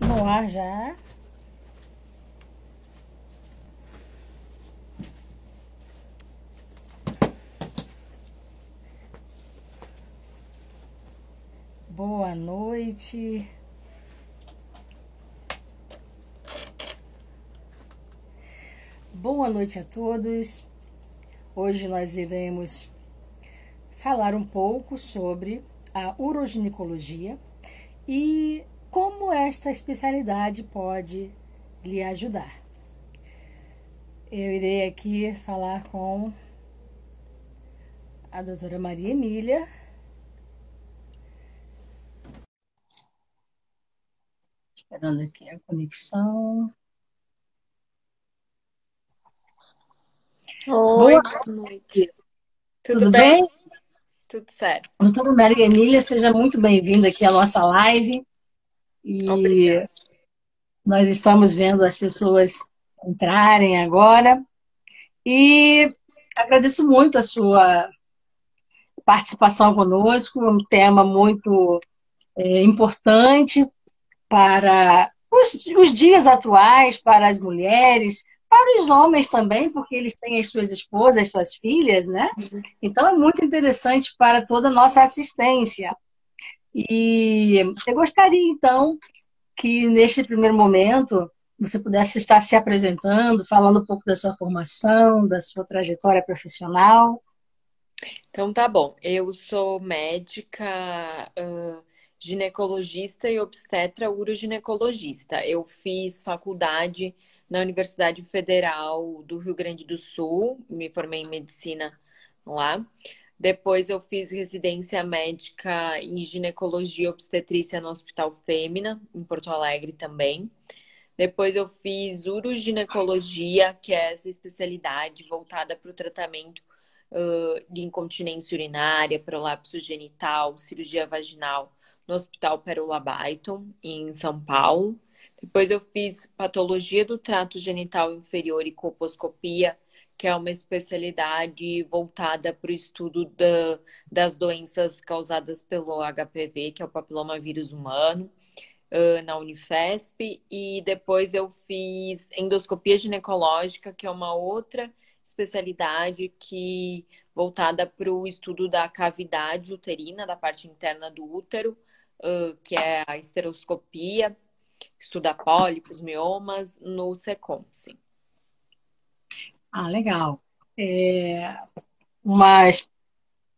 No ar já. Boa noite. Boa noite a todos. Hoje nós iremos falar um pouco sobre a uroginecologia e como esta especialidade pode lhe ajudar. Eu irei aqui falar com a doutora Maria Emília. Esperando aqui a conexão. Oi, Boa boa noite. noite. Tudo Tudo bem? bem? Tudo certo. Doutora Maria Emília, seja muito bem-vinda aqui à nossa live. E Obrigada. nós estamos vendo as pessoas entrarem agora. E agradeço muito a sua participação conosco, é um tema muito importante para os dias atuais, para as mulheres, para os homens também, porque eles têm as suas esposas, as suas filhas, né? Então é muito interessante para toda a nossa assistência. E eu gostaria, então, que neste primeiro momento você pudesse estar se apresentando, falando um pouco da sua formação, da sua trajetória profissional. Então tá bom. Eu sou médica, ginecologista e obstetra uroginecologista. Eu fiz faculdade na Universidade Federal do Rio Grande do Sul, me formei em medicina lá. Depois eu fiz residência médica em ginecologia e obstetrícia no Hospital Fêmea, em Porto Alegre também. Depois eu fiz uroginecologia, que é essa especialidade voltada para o tratamento de incontinência urinária, prolapso genital, cirurgia vaginal no Hospital Pérola Byton, em São Paulo. Depois eu fiz patologia do trato genital inferior e colposcopia, que é uma especialidade voltada para o estudo das doenças causadas pelo HPV, que é o papilomavírus humano, na Unifesp, e depois eu fiz endoscopia ginecológica, que é uma outra especialidade que voltada para o estudo da cavidade uterina, da parte interna do útero, que é a esteroscopia, estuda pólipos, miomas, no SECOM, sim. Ah, legal. É, mas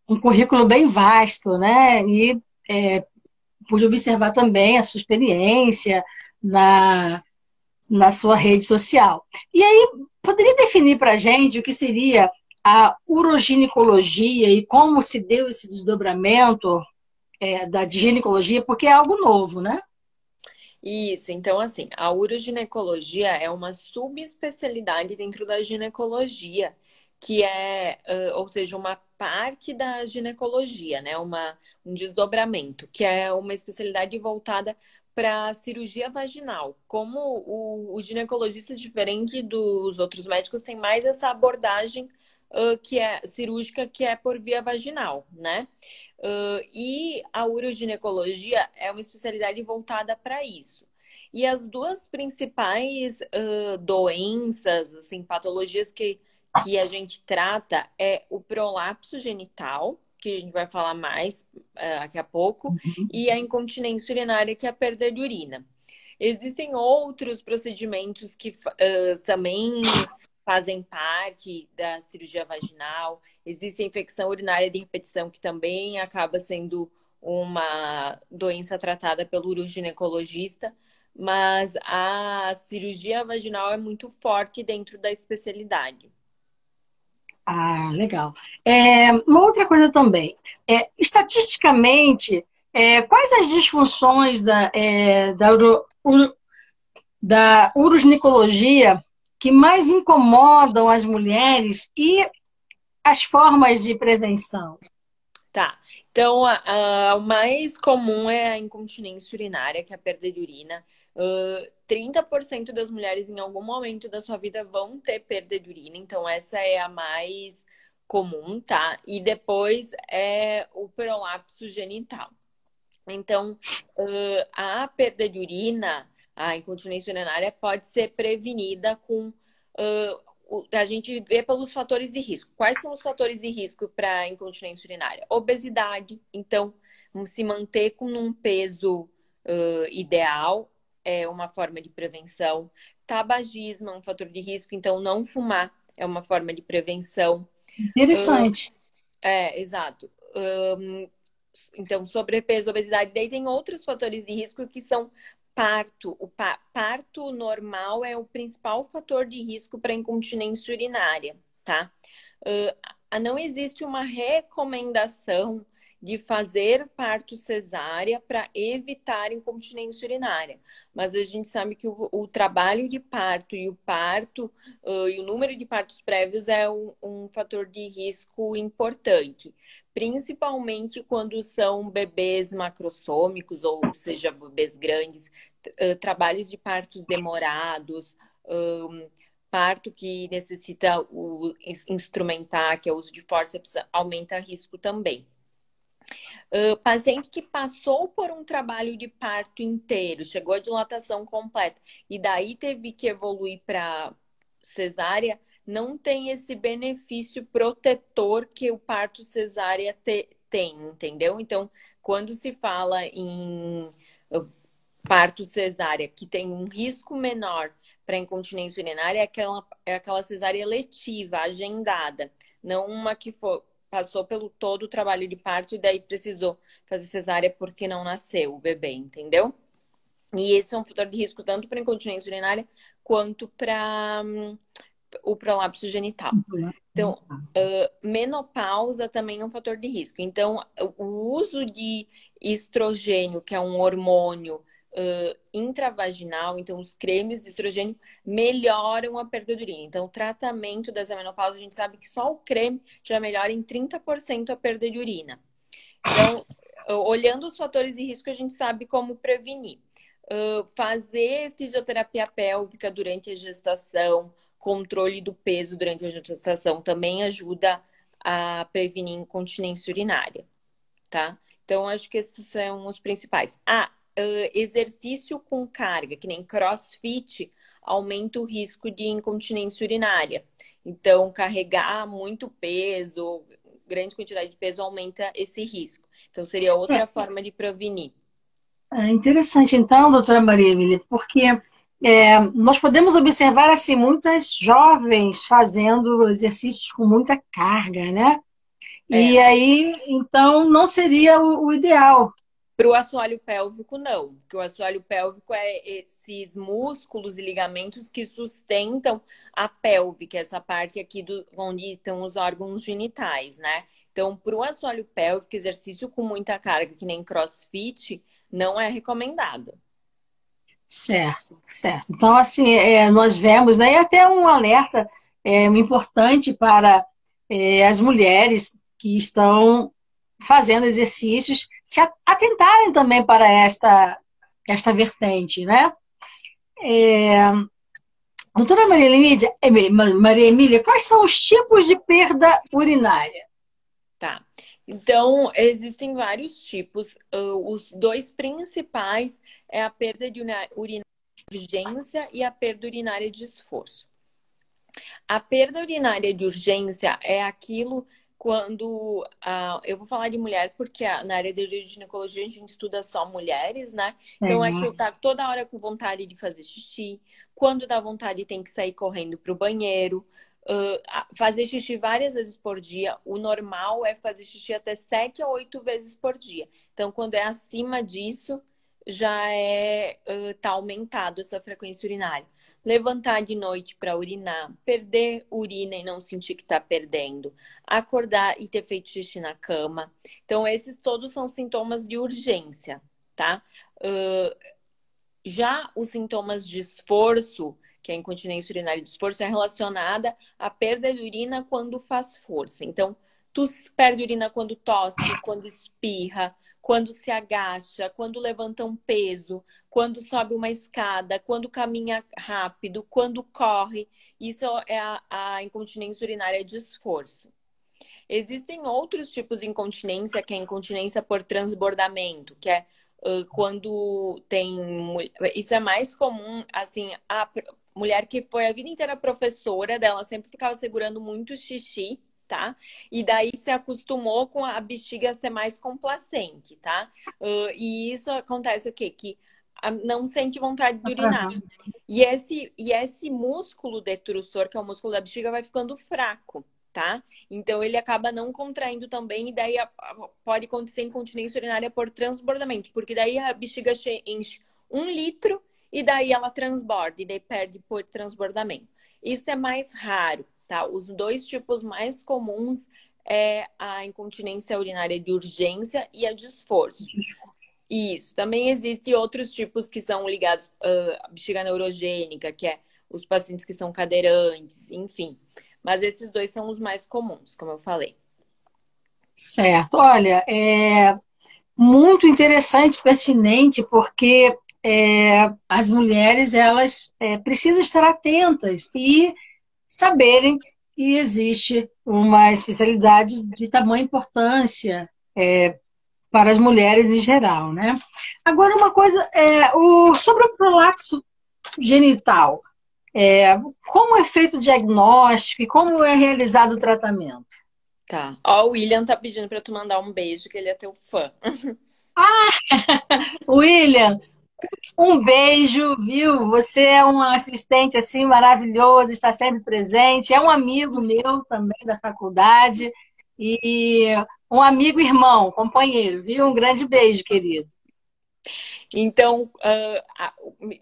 um currículo bem vasto, né? E pude observar também a sua experiência na, na sua rede social. E aí, poderia definir para a gente o que seria a uroginecologia e como se deu esse desdobramento da ginecologia, porque é algo novo, né? Isso, então assim, a uroginecologia é uma subespecialidade dentro da ginecologia, que é, ou seja, uma parte da ginecologia, né? Um desdobramento, que é uma especialidade voltada para a cirurgia vaginal. Como o ginecologista, diferente dos outros médicos, tem mais essa abordagem, que é cirúrgica, que é por via vaginal, né? E a uroginecologia é uma especialidade voltada para isso. E as duas principais doenças, assim, patologias que a gente trata é o prolapso genital, que a gente vai falar mais daqui a pouco, e a incontinência urinária, que é a perda de urina. Existem outros procedimentos que também fazem parte da cirurgia vaginal. Existe a infecção urinária de repetição, que também acaba sendo uma doença tratada pelo uroginecologista, mas a cirurgia vaginal é muito forte dentro da especialidade. Ah, legal. Uma outra coisa também. Estatisticamente, quais as disfunções da uroginecologia que mais incomodam as mulheres e as formas de prevenção? Tá. Então, o mais comum é a incontinência urinária, que é a perda de urina. 30% das mulheres em algum momento da sua vida vão ter perda de urina, então essa é a mais comum, tá? E depois é o prolapso genital. Então, a perda de urina, A incontinência urinária pode ser prevenida com... a gente vê pelos fatores de risco. Quais são os fatores de risco para incontinência urinária? Obesidade. Então, se manter com um peso ideal é uma forma de prevenção. Tabagismo é um fator de risco, então não fumar é uma forma de prevenção. Interessante. Exato. Então, sobrepeso, obesidade, daí tem outros fatores de risco que são parto. O parto normal é o principal fator de risco para incontinência urinária, tá? Não existe uma recomendação de fazer parto cesárea para evitar incontinência urinária. Mas a gente sabe que o trabalho de parto e o parto e o número de partos prévios é um fator de risco importante. Principalmente quando são bebês macrossômicos, ou seja, bebês grandes, trabalhos de partos demorados, parto que necessita instrumentar, que é o uso de fórceps, aumenta risco também. Paciente que passou por um trabalho de parto inteiro, chegou à dilatação completa e daí teve que evoluir para cesárea, não tem esse benefício protetor que o parto cesárea tem, entendeu? Então, quando se fala em parto cesárea que tem um risco menor para incontinência urinária, é aquela cesárea letiva, agendada, não uma que passou pelo todo o trabalho de parto e daí precisou fazer cesárea porque não nasceu o bebê, entendeu? E esse é um fator de risco tanto para incontinência urinária quanto para o prolapso genital. Então, menopausa também é um fator de risco. Então, o uso de estrogênio, que é um hormônio intravaginal, então os cremes de estrogênio melhoram a perda de urina. Então, o tratamento dessa menopausa, a gente sabe que só o creme já melhora em 30% a perda de urina. Então, olhando os fatores de risco, a gente sabe como prevenir. Fazer fisioterapia pélvica durante a gestação, controle do peso durante a gestação também ajuda a prevenir incontinência urinária, tá? Então, acho que esses são os principais. Exercício com carga, que nem crossfit, aumenta o risco de incontinência urinária. Então, carregar muito peso, grande quantidade de peso, aumenta esse risco. Então, seria outra forma de prevenir. É interessante, então, doutora Maria Emília, porque nós podemos observar assim muitas jovens fazendo exercícios com muita carga, né? E aí, então, não seria o ideal. Para o assoalho pélvico, não. Porque o assoalho pélvico é esses músculos e ligamentos que sustentam a pelve, que é essa parte aqui onde estão os órgãos genitais, né? Então, para o assoalho pélvico, exercício com muita carga, que nem crossfit, não é recomendado. Certo, certo. Então, assim, nós vemos, né, e até um alerta importante para as mulheres que estão fazendo exercícios se atentarem também para esta vertente, né? Doutora Maria Emília, quais são os tipos de perda urinária? Tá. Então, existem vários tipos. Os dois principais é a perda de urinária de urgência e a perda urinária de esforço. A perda urinária de urgência é aquilo quando... eu vou falar de mulher porque na área de ginecologia a gente estuda só mulheres, né? Então, é que eu tá toda hora com vontade de fazer xixi. Quando dá vontade, tem que sair correndo para o banheiro. Fazer xixi várias vezes por dia. O normal é fazer xixi até 7 a 8 vezes por dia. Então, quando é acima disso, já tá aumentado essa frequência urinária. Levantar de noite para urinar, perder urina e não sentir que está perdendo, acordar e ter feito xixi na cama. Então, esses todos são sintomas de urgência, tá? Já os sintomas de esforço, que é a incontinência urinária de esforço, é relacionada à perda de urina quando faz força. Então, tu perde urina quando tosse, quando espirra, quando se agacha, quando levanta um peso, quando sobe uma escada, quando caminha rápido, quando corre. Isso é a incontinência urinária de esforço. Existem outros tipos de incontinência, que é a incontinência por transbordamento, que é quando tem... Isso é mais comum, assim, a mulher que foi a vida inteira professora dela, sempre ficava segurando muito xixi, tá? E daí se acostumou com a bexiga ser mais complacente, tá? E isso acontece o quê? Que não sente vontade de Tá urinar. travando. E esse músculo detrusor, que é o músculo da bexiga, vai ficando fraco, tá? Então ele acaba não contraindo também, e daí pode acontecer incontinência urinária por transbordamento, porque daí a bexiga enche 1 litro e daí ela transborda, e daí perde por transbordamento. Isso é mais raro, tá? Os dois tipos mais comuns é a incontinência urinária de urgência e a de esforço. Isso. Também existem outros tipos que são ligados à bexiga neurogênica, que é os pacientes que são cadeirantes, enfim. Mas esses dois são os mais comuns, como eu falei. Certo. Olha, muito interessante, pertinente, porque as mulheres elas precisam estar atentas e saberem que existe uma especialidade de tamanha importância para as mulheres em geral, né? Agora, uma coisa, sobre o prolapso genital, como é feito o diagnóstico e como é realizado o tratamento? Tá. Ó, o William tá pedindo pra tu mandar um beijo, que ele é teu fã. William, um beijo, viu? Você é um assistente assim maravilhoso, está sempre presente. É um amigo meu também da faculdade e um amigo irmão, companheiro, viu? Um grande beijo, querido. Então,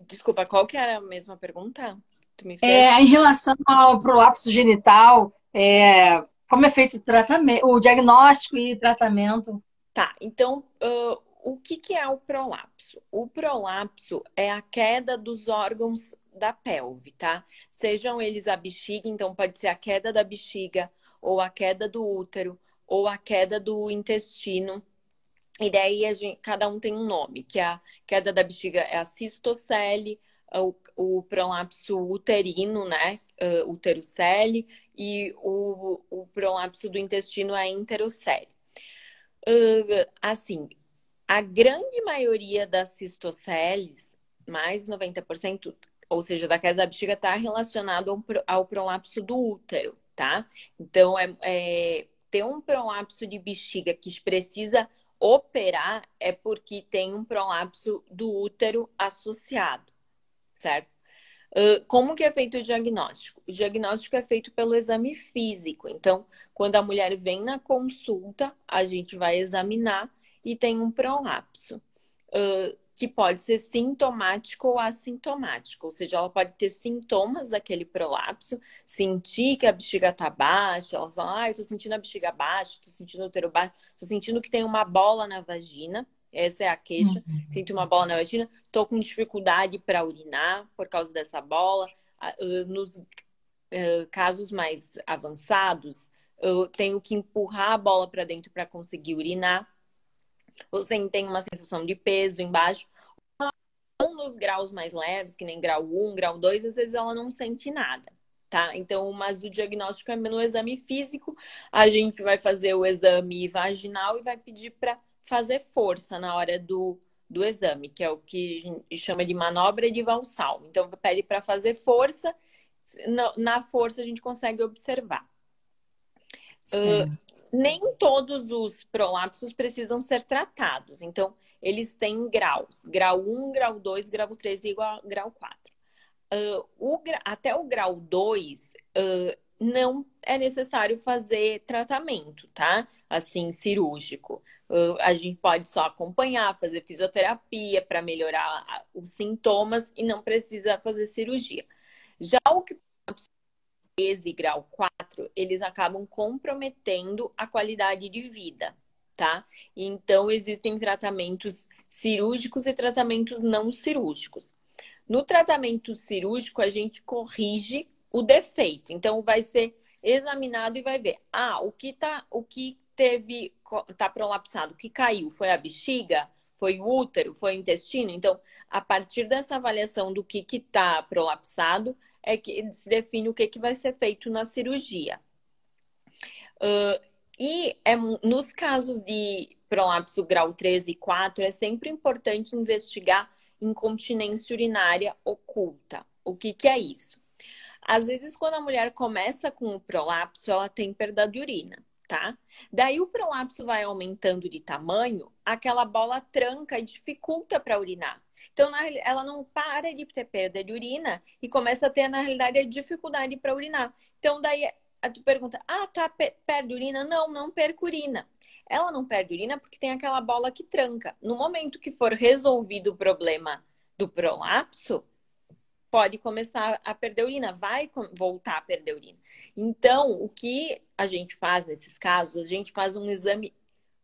desculpa, qual que era a mesma pergunta que tu me fez? Em relação ao prolapso genital, como é feito o tratamento, o diagnóstico e tratamento? Tá, então, o que que é o prolapso? O prolapso é a queda dos órgãos da pelve, tá? Sejam eles a bexiga, então pode ser a queda da bexiga, ou a queda do útero, ou a queda do intestino. E daí cada um tem um nome, que a queda da bexiga é a cistocele, o prolapso uterino, né? Uterocele, e o prolapso do intestino é a enterocele. Assim, a grande maioria das cistoceles, mais de 90%, ou seja, da queda da bexiga, está relacionado ao prolapso do útero, tá? Então, ter um prolapso de bexiga que precisa operar é porque tem um prolapso do útero associado, certo? Como que é feito o diagnóstico? O diagnóstico é feito pelo exame físico. Então, quando a mulher vem na consulta, a gente vai examinar e tem um prolapso, que pode ser sintomático ou assintomático. Ou seja, ela pode ter sintomas daquele prolapso, sentir que a bexiga tá baixa, ela fala, eu tô sentindo a bexiga baixa, tô sentindo o útero baixo, tô sentindo que tem uma bola na vagina. Essa é a queixa. Sinto uma bola na vagina, tô com dificuldade para urinar por causa dessa bola. Nos casos mais avançados, eu tenho que empurrar a bola para dentro para conseguir urinar. Você tem uma sensação de peso embaixo. Ou nos graus mais leves, que nem grau 1, grau 2, às vezes ela não sente nada. Tá? Então, mas o diagnóstico é no exame físico, a gente vai fazer o exame vaginal e vai pedir para fazer força na hora do exame, que é o que a gente chama de manobra de Valsalva. Então, pede para fazer força, na força a gente consegue observar. Nem todos os prolapsos precisam ser tratados. Então, eles têm graus. Grau 1, grau 2, grau 3 e grau 4. Até o grau 2, não é necessário fazer tratamento, tá? Assim, cirúrgico. A gente pode só acompanhar, fazer fisioterapia para melhorar os sintomas e não precisa fazer cirurgia. Já o que 13 e grau 4, eles acabam comprometendo a qualidade de vida, tá? Então, existem tratamentos cirúrgicos e tratamentos não cirúrgicos. No tratamento cirúrgico, a gente corrige o defeito. Então, vai ser examinado e vai ver. O que tá prolapsado, o que caiu foi a bexiga, foi o útero, foi o intestino. Então, a partir dessa avaliação do que tá prolapsado, é que se define o que vai ser feito na cirurgia. E nos casos de prolapso grau 3 e 4, é sempre importante investigar incontinência urinária oculta. O que que é isso? Às vezes, quando a mulher começa com o prolapso, ela tem perda de urina, tá? Daí o prolapso vai aumentando de tamanho, aquela bola tranca e dificulta para urinar. Então, ela não para de ter perda de urina e começa a ter, na realidade, a dificuldade para urinar. Então, daí tu pergunta, tá, perde urina? Não, não perco urina. Ela não perde urina porque tem aquela bola que tranca. No momento que for resolvido o problema do prolapso, pode começar a perder urina, vai voltar a perder urina. Então, o que a gente faz nesses casos? A gente faz um exame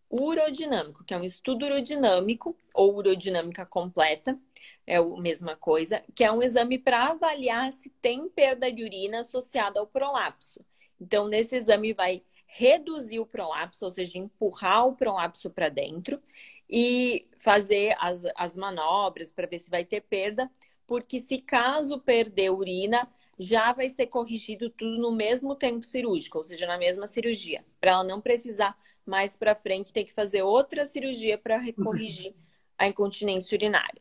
urodinâmico, que é um estudo urodinâmico ou urodinâmica completa, é a mesma coisa, que é um exame para avaliar se tem perda de urina associada ao prolapso. Então, nesse exame vai reduzir o prolapso, ou seja, empurrar o prolapso para dentro e fazer as manobras para ver se vai ter perda, porque se caso perder urina, já vai ser corrigido tudo no mesmo tempo cirúrgico, ou seja, na mesma cirurgia, para ela não precisar mais para frente ter que fazer outra cirurgia para corrigir a incontinência urinária.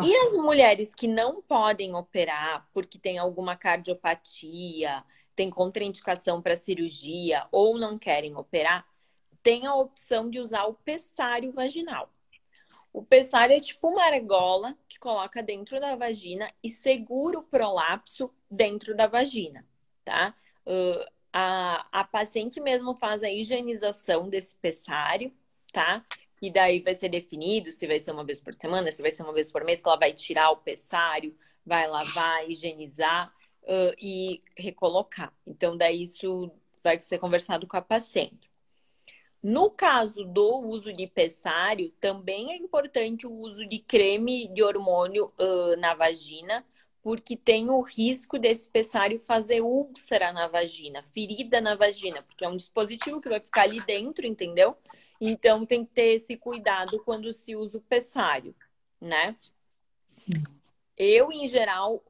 E as mulheres que não podem operar porque tem alguma cardiopatia, tem contraindicação para cirurgia ou não querem operar, tem a opção de usar o pessário vaginal. O pessário é tipo uma argola que coloca dentro da vagina e segura o prolapso dentro da vagina, tá? A paciente mesmo faz a higienização desse pessário, tá? E daí vai ser definido se vai ser uma vez por semana, se vai ser uma vez por mês, que ela vai tirar o pessário, vai lavar, higienizar e recolocar. Então, daí isso vai ser conversado com a paciente. No caso do uso de pessário, também é importante o uso de creme de hormônio na vagina, porque tem o risco desse pessário fazer úlcera na vagina, ferida na vagina, porque é um dispositivo que vai ficar ali dentro, entendeu? Então tem que ter esse cuidado quando se usa o pessário, né? Eu, em geral,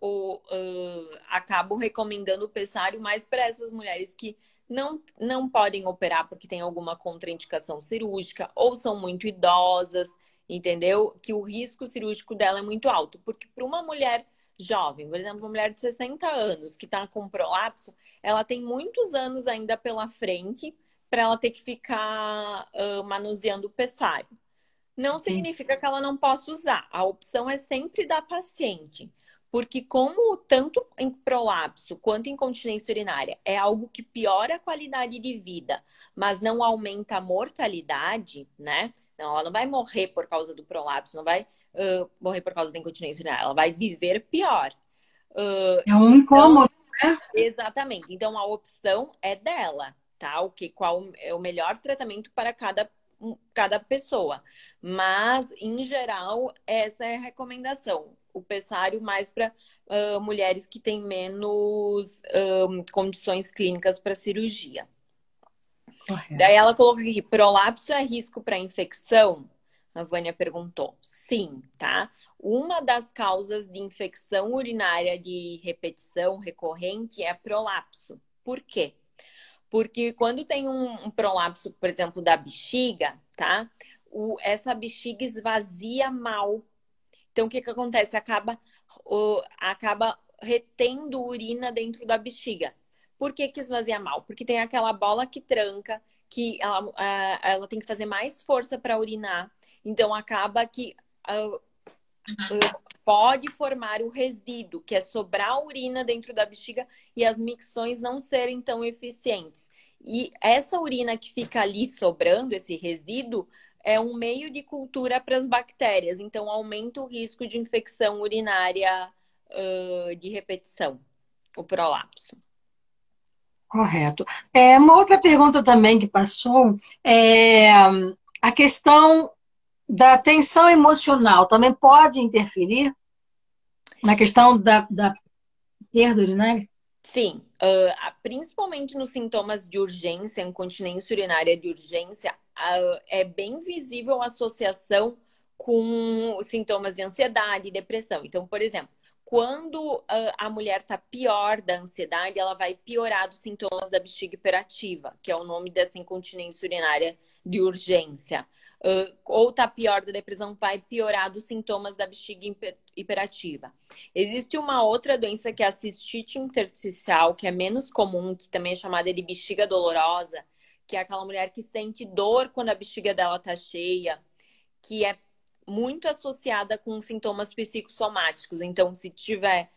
acabo recomendando o pessário mais para essas mulheres que não podem operar porque tem alguma contraindicação cirúrgica ou são muito idosas, entendeu? Que o risco cirúrgico dela é muito alto. Porque para uma mulher jovem, por exemplo, uma mulher de 60 anos que está com prolapso, ela tem muitos anos ainda pela frente para ela ter que ficar manuseando o pessário. Não significa que ela não possa usar. A opção é sempre da paciente. Porque como tanto em prolapso quanto em incontinência urinária é algo que piora a qualidade de vida, mas não aumenta a mortalidade, né? Não, ela não vai morrer por causa do prolapso, não vai morrer por causa da incontinência urinária, ela vai viver pior. É um incômodo, né? Exatamente. Então a opção é dela, tá? Qual é o melhor tratamento para cada pessoa. Mas, em geral, essa é a recomendação. O pessário mais para mulheres que têm menos condições clínicas para cirurgia. Correto. Daí ela colocou aqui, prolapso é risco para infecção? A Vânia perguntou. Sim, tá? Uma das causas de infecção urinária de repetição recorrente é prolapso. Por quê? Porque quando tem um prolapso, por exemplo, da bexiga, tá? Essa bexiga esvazia mal. Então, o que que acontece? Acaba retendo urina dentro da bexiga. Por que que esvazia mal? Porque tem aquela bola que tranca, que ela tem que fazer mais força para urinar. Então, acaba que pode formar o resíduo, que é sobrar urina dentro da bexiga e as micções não serem tão eficientes. E essa urina que fica ali sobrando, esse resíduo, é um meio de cultura para as bactérias. Então, aumenta o risco de infecção urinária de repetição, o prolapso. Correto. Uma outra pergunta também que passou é a questão da tensão emocional também pode interferir na questão da perda urinária? Sim, principalmente nos sintomas de urgência, incontinência urinária de urgência, é bem visível a associação com sintomas de ansiedade e depressão. Então, por exemplo, quando a mulher está pior da ansiedade, ela vai piorar dos sintomas da bexiga hiperativa, que é o nome dessa incontinência urinária de urgência. Ou está pior da depressão, vai piorar dos sintomas da bexiga hiperativa. Existe uma outra doença que é a cistite intersticial, que é menos comum, que também é chamada de bexiga dolorosa, que é aquela mulher que sente dor quando a bexiga dela está cheia, que é muito associada com sintomas psicossomáticos. Então, se tiver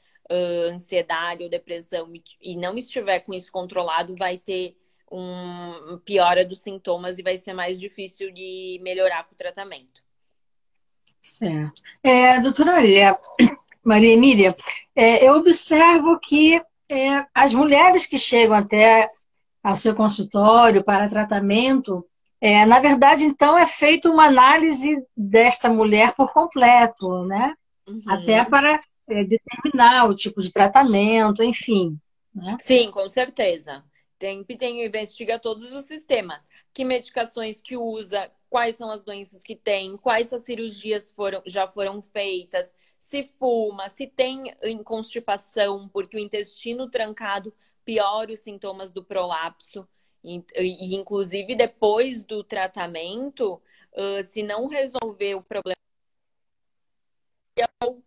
ansiedade ou depressão e não estiver com isso controlado, vai ter uma piora dos sintomas e vai ser mais difícil de melhorar com o tratamento. Certo. Doutora Maria Emília, eu observo que as mulheres que chegam até ao seu consultório para tratamento, na verdade, então, é feita uma análise desta mulher por completo, né? Uhum. Até para determinar o tipo de tratamento, enfim. Né? Sim, com certeza. Investiga todos os sistemas. Que medicações que usa, quais são as doenças que tem, quais as cirurgias já foram feitas, se fuma, se tem constipação, porque o intestino trancado piora os sintomas do prolapso. E inclusive, depois do tratamento, se não resolver o problema,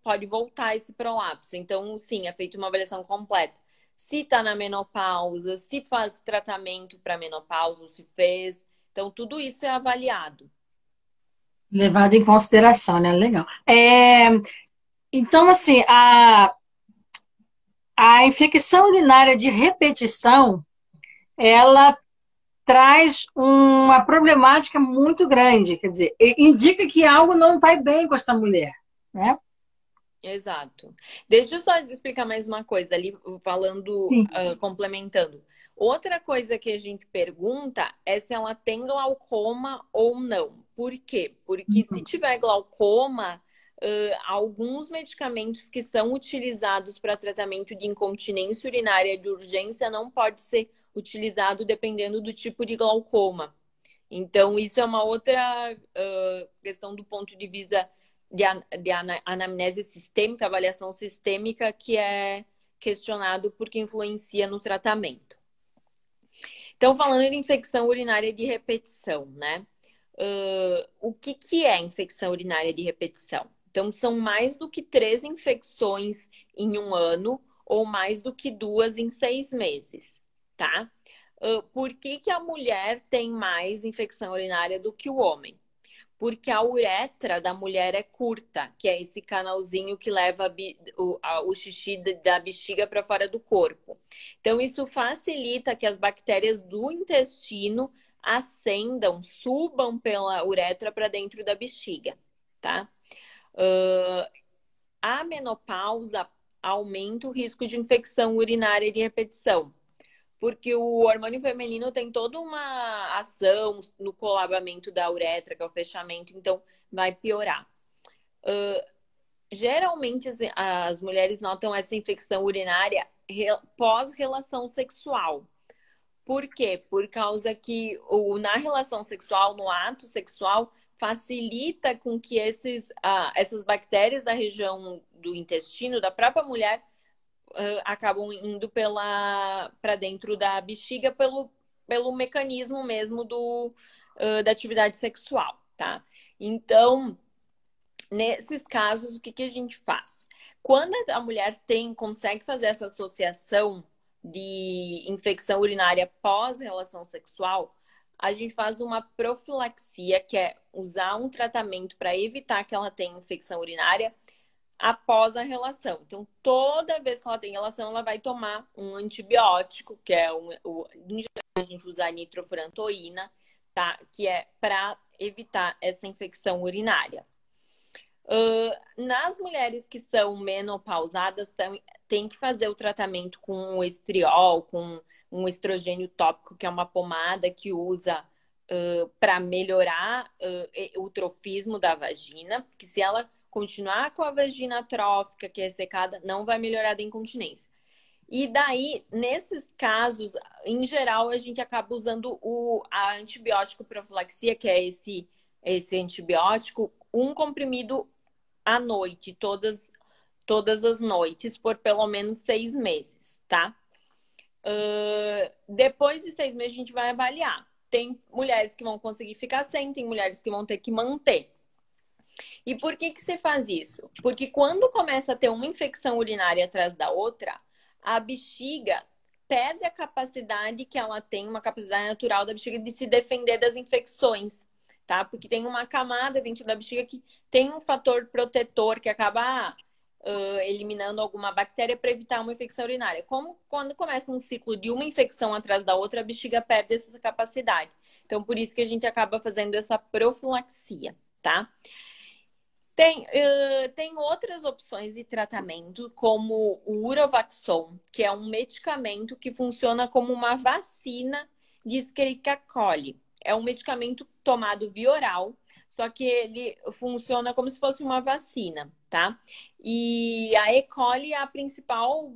pode voltar esse prolapso. Então, sim, é feita uma avaliação completa. Se está na menopausa, se faz tratamento para menopausa, ou se fez. Então, tudo isso é avaliado. Levado em consideração, né? Legal. Então, assim, a infecção urinária de repetição, ela traz uma problemática muito grande, quer dizer, indica que algo não vai bem com esta mulher, né? Exato. Deixa eu só explicar mais uma coisa ali, falando, complementando. Outra coisa que a gente pergunta é se ela tem glaucoma ou não. Por quê? Porque se tiver glaucoma, alguns medicamentos que são utilizados para tratamento de incontinência urinária de urgência não pode ser utilizado dependendo do tipo de glaucoma. Então, isso é uma outra questão do ponto de vista de anamnese sistêmica, avaliação sistêmica, que é questionado porque influencia no tratamento. Então, falando de infecção urinária de repetição, né? O que é infecção urinária de repetição? Então, são mais do que 3 infecções em um ano ou mais do que 2 em 6 meses, tá? Por que a mulher tem mais infecção urinária do que o homem? Porque a uretra da mulher é curta, que é esse canalzinho que leva o xixi da bexiga para fora do corpo. Então, isso facilita que as bactérias do intestino ascendam, subam pela uretra para dentro da bexiga, tá? A menopausa aumenta o risco de infecção urinária de repetição, porque o hormônio feminino tem toda uma ação no colabamento da uretra, que é o fechamento, então vai piorar. Geralmente as mulheres notam essa infecção urinária pós-relação sexual. Por quê? Por causa que na relação sexual, no ato sexual, facilita com que essas bactérias da região do intestino da própria mulher acabam indo para dentro da bexiga pelo mecanismo mesmo da atividade sexual, tá? Então, nesses casos, o que a gente faz? Quando a mulher consegue fazer essa associação de infecção urinária pós-relação sexual, a gente faz uma profilaxia, que é usar um tratamento para evitar que ela tenha infecção urinária após a relação. Então, toda vez que ela tem relação, ela vai tomar um antibiótico, que é em geral a gente usa a nitrofurantoína, tá? Que é para evitar essa infecção urinária. Nas mulheres que são menopausadas, tem que fazer o tratamento com o estriol, com um estrogênio tópico, que é uma pomada que usa para melhorar o trofismo da vagina, porque se ela continuar com a vagina atrófica, que é secada, não vai melhorar a incontinência. E daí, nesses casos, em geral, a gente acaba usando a antibiótico profilaxia, que é esse antibiótico, um comprimido à noite, todas as noites, por pelo menos 6 meses, tá? Depois de 6 meses, a gente vai avaliar. Tem mulheres que vão conseguir ficar sem, tem mulheres que vão ter que manter. E por que se faz isso? Porque quando começa a ter uma infecção urinária atrás da outra, a bexiga perde a capacidade que ela tem, uma capacidade natural da bexiga de se defender das infecções, tá? Porque tem uma camada dentro da bexiga que tem um fator protetor que acaba eliminando alguma bactéria para evitar uma infecção urinária. Como quando começa um ciclo de uma infecção atrás da outra, a bexiga perde essa capacidade. Então, por isso que a gente acaba fazendo essa profilaxia, tá? Tem outras opções de tratamento, como o Uravaxon, que é um medicamento que funciona como uma vacina de Escherichia coli. É um medicamento tomado via oral, só que ele funciona como se fosse uma vacina, tá? E a E. coli é a principal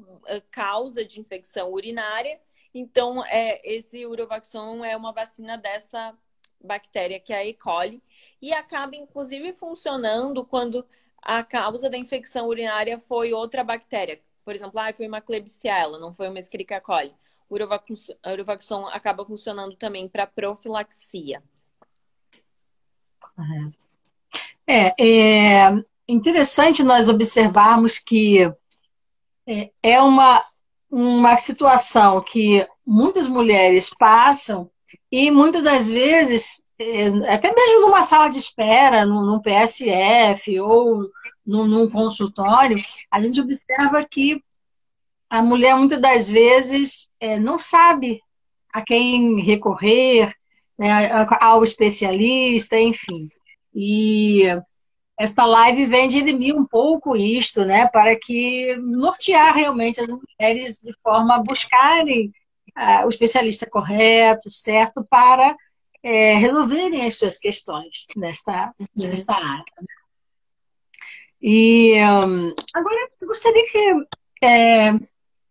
causa de infecção urinária, então esse Uravaxon é uma vacina dessa bactéria que é a E. coli, e acaba inclusive funcionando quando a causa da infecção urinária foi outra bactéria. Por exemplo, foi uma Klebsiella, não foi uma Escherichia coli. O Uravaxon acaba funcionando também para profilaxia. É interessante nós observarmos que é uma situação que muitas mulheres passam e muitas das vezes, até mesmo numa sala de espera, num PSF ou num consultório, a gente observa que a mulher muitas das vezes não sabe a quem recorrer, né, ao especialista, enfim. E esta live vem dirimir um pouco isto, né, para que nortear realmente as mulheres de forma a buscarem o especialista correto, certo, para resolverem as suas questões nesta área. E agora eu gostaria que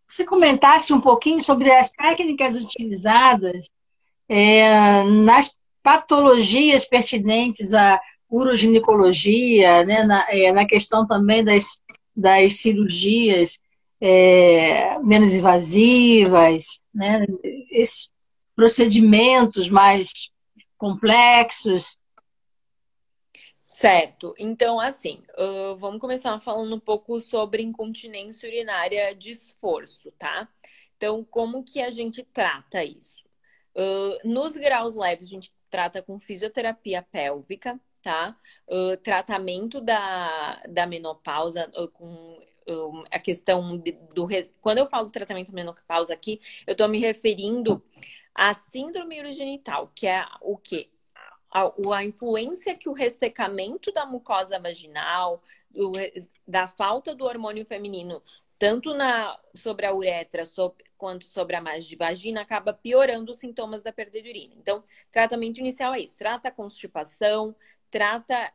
você comentasse um pouquinho sobre as técnicas utilizadas nas patologias pertinentes à uroginecologia, né, na questão também das cirurgias menos invasivas, né, esses procedimentos mais complexos. Certo. Então, assim, vamos começar falando um pouco sobre incontinência urinária de esforço, tá? Então, como que a gente trata isso? Nos graus leves, a gente trata com fisioterapia pélvica, tá? Tratamento da menopausa, com a questão Quando eu falo tratamento da menopausa aqui, eu tô me referindo à síndrome urogenital, que é o quê? A influência que o ressecamento da mucosa vaginal, da falta do hormônio feminino, tanto sobre a uretra quanto sobre a margem de vagina, acaba piorando os sintomas da perda de urina. Então, tratamento inicial é isso. Trata a constipação, trata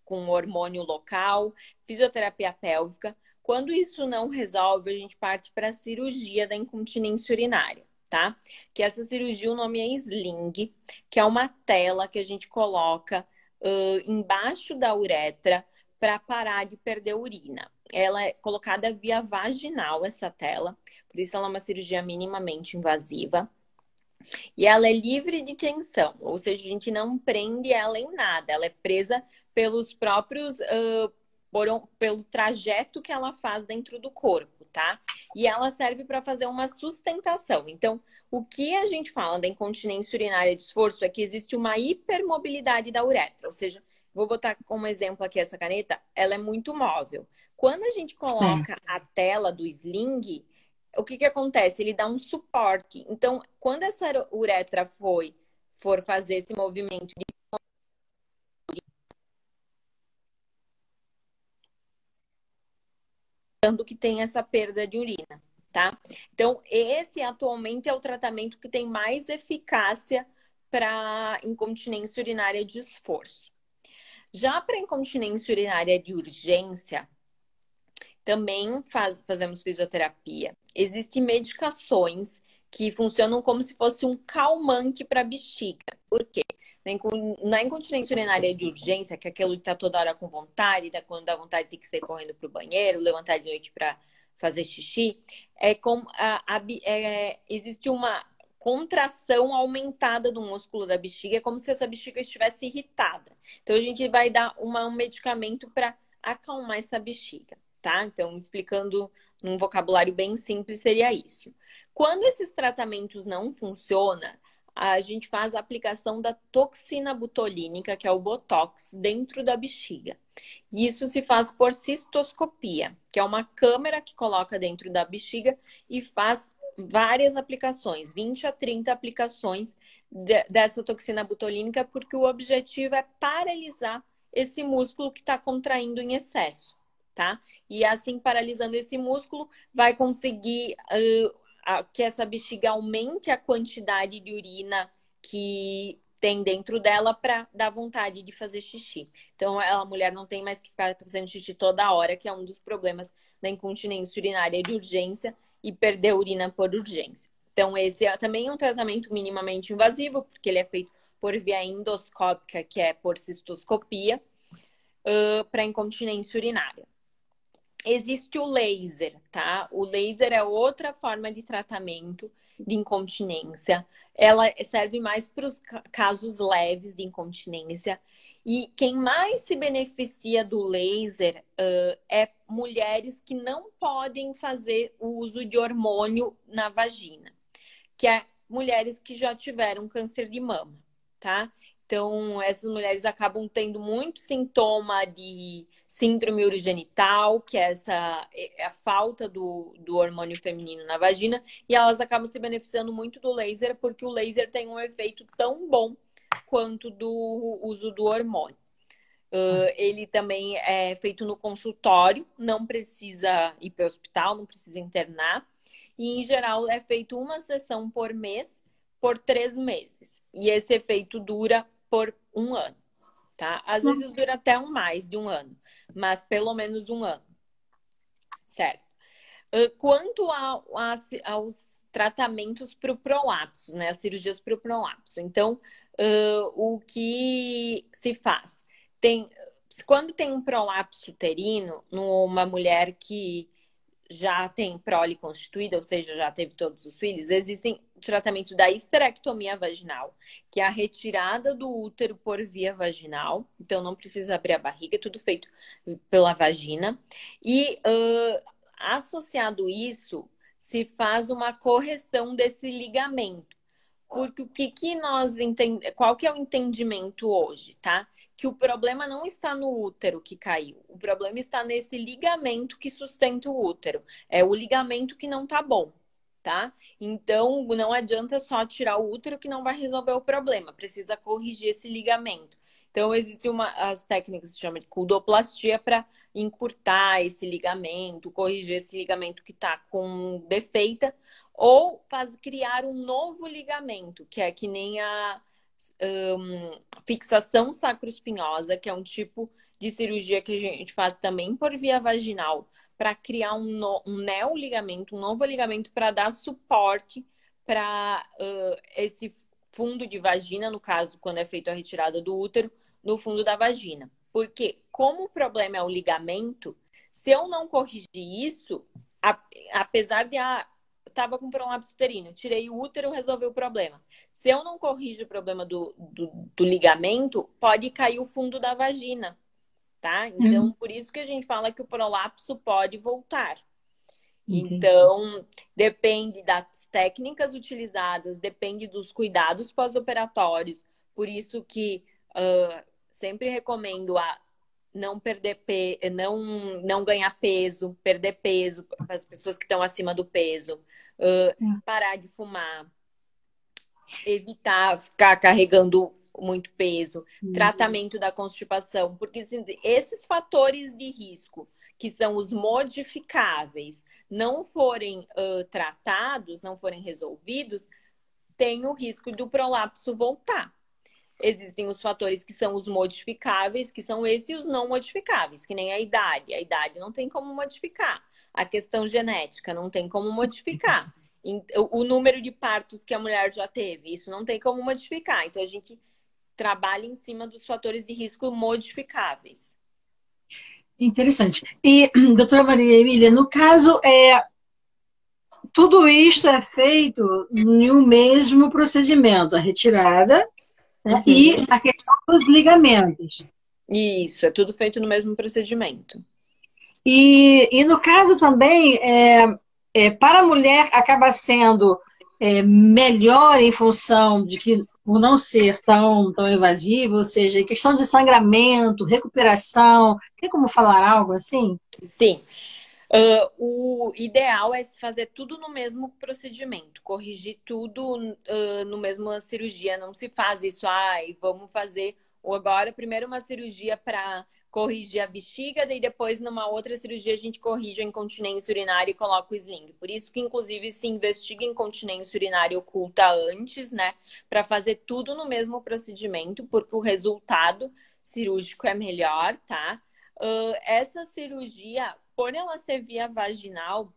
com hormônio local, fisioterapia pélvica. Quando isso não resolve, a gente parte para a cirurgia da incontinência urinária, tá? Que essa cirurgia, o nome é sling, que é uma tela que a gente coloca embaixo da uretra para parar de perder urina. Ela é colocada via vaginal, essa tela, por isso ela é uma cirurgia minimamente invasiva. E ela é livre de tensão, ou seja, a gente não prende ela em nada, ela é presa pelos próprios, pelo trajeto que ela faz dentro do corpo, tá? E ela serve para fazer uma sustentação. Então, o que a gente fala da incontinência urinária de esforço é que existe uma hipermobilidade da uretra, ou seja, vou botar como exemplo aqui essa caneta, ela é muito móvel. Quando a gente coloca a tela do sling, o que acontece? Ele dá um suporte. Então, quando essa uretra for fazer esse movimento que tem essa perda de urina, tá? Então, esse atualmente é o tratamento que tem mais eficácia para incontinência urinária de esforço. Já para incontinência urinária de urgência, também fazemos fisioterapia. Existem medicações que funcionam como se fosse um calmante para a bexiga. Por quê? Na incontinência urinária de urgência, que é aquilo que tá toda hora com vontade, quando dá vontade tem que sair correndo pro banheiro, levantar de noite para fazer xixi, existe uma contração aumentada do músculo da bexiga, é como se essa bexiga estivesse irritada. Então a gente vai dar um medicamento para acalmar essa bexiga, tá? Então, explicando num vocabulário bem simples, seria isso. Quando esses tratamentos não funcionam, a gente faz a aplicação da toxina botulínica, que é o Botox, dentro da bexiga. E isso se faz por cistoscopia, que é uma câmera que coloca dentro da bexiga e faz várias aplicações, 20 a 30 aplicações dessa toxina botulínica, porque o objetivo é paralisar esse músculo que está contraindo em excesso, tá? E assim, paralisando esse músculo, vai conseguir que essa bexiga aumente a quantidade de urina que tem dentro dela para dar vontade de fazer xixi. Então, a mulher não tem mais que ficar fazendo xixi toda hora, que é um dos problemas da incontinência urinária de urgência e perder urina por urgência. Então, esse também é um tratamento minimamente invasivo, porque ele é feito por via endoscópica, que é por cistoscopia, para incontinência urinária. Existe o laser, tá? O laser é outra forma de tratamento de incontinência. Ela serve mais para os casos leves de incontinência. E quem mais se beneficia do laser é mulheres que não podem fazer o uso de hormônio na vagina, que é mulheres que já tiveram câncer de mama, tá? Então, essas mulheres acabam tendo muito sintoma de síndrome urogenital, que é a falta do hormônio feminino na vagina, e elas acabam se beneficiando muito do laser, porque o laser tem um efeito tão bom quanto do uso do hormônio. Ele também é feito no consultório, não precisa ir para o hospital, não precisa internar. E, em geral, é feito uma sessão por mês, por 3 meses. E esse efeito dura por 1 ano, tá? Às vezes dura até mais de 1 ano, mas pelo menos 1 ano, certo? Quanto aos tratamentos para o prolapso, né? As cirurgias para o prolapso. Então, o que se faz? Quando tem um prolapso uterino, numa mulher que já tem prole constituída, ou seja, já teve todos os filhos, existem tratamentos da histerectomia vaginal, que é a retirada do útero por via vaginal. Então, não precisa abrir a barriga, é tudo feito pela vagina. E, associado isso, se faz uma correção desse ligamento. Porque qual que é o entendimento hoje, tá? Que o problema não está no útero que caiu. O problema está nesse ligamento que sustenta o útero. É o ligamento que não tá bom, tá? Então, não adianta só tirar o útero que não vai resolver o problema. Precisa corrigir esse ligamento. Então, existem as técnicas que se chama de culdoplastia para encurtar esse ligamento, corrigir esse ligamento que está com defeita, ou criar um novo ligamento, que é que nem a fixação sacroespinhosa, que é um tipo de cirurgia que a gente faz também por via vaginal, para criar um neoligamento, um novo ligamento para dar suporte para esse fundo de vagina, no caso, quando é feita a retirada do útero, no fundo da vagina. Porque, como o problema é o ligamento, se eu não corrigir isso, apesar de estava com prolapso uterino, tirei o útero, resolveu o problema. Se eu não corrijo o problema do ligamento, pode cair o fundo da vagina, tá? Então, por isso que a gente fala que o prolapso pode voltar. Entendi. Então, depende das técnicas utilizadas, depende dos cuidados pós-operatórios. Por isso que sempre recomendo não perder não ganhar peso, perder peso para as pessoas que estão acima do peso, parar de fumar, evitar ficar carregando muito peso, tratamento da constipação, porque esses fatores de risco, que são os modificáveis, não forem tratados, não forem resolvidos, tem o risco do prolapso voltar. Existem os fatores que são os modificáveis, que são esses e os não modificáveis, que nem a idade. A idade não tem como modificar. A questão genética não tem como modificar. O número de partos que a mulher já teve, isso não tem como modificar. Então, a gente trabalha em cima dos fatores de risco modificáveis. Interessante. E, doutora Maria Emília, no caso, tudo isso é feito em um mesmo procedimento, a retirada, né, e Uhum. a questão dos ligamentos. Isso, é tudo feito no mesmo procedimento. E no caso também, para a mulher acaba sendo melhor em função de que, por não ser tão invasivo, ou seja, em questão de sangramento, recuperação, tem como falar algo assim? Sim. O ideal é se fazer tudo no mesmo procedimento, corrigir tudo no mesmo cirurgia. Não se faz isso, vamos fazer ou agora primeiro uma cirurgia para corrigir a bexiga, daí depois numa outra cirurgia a gente corrige a incontinência urinária e coloca o sling. Por isso que inclusive se investiga incontinência urinária oculta antes, né, para fazer tudo no mesmo procedimento, porque o resultado cirúrgico é melhor, tá? Essa cirurgia, por ela ser via vaginal,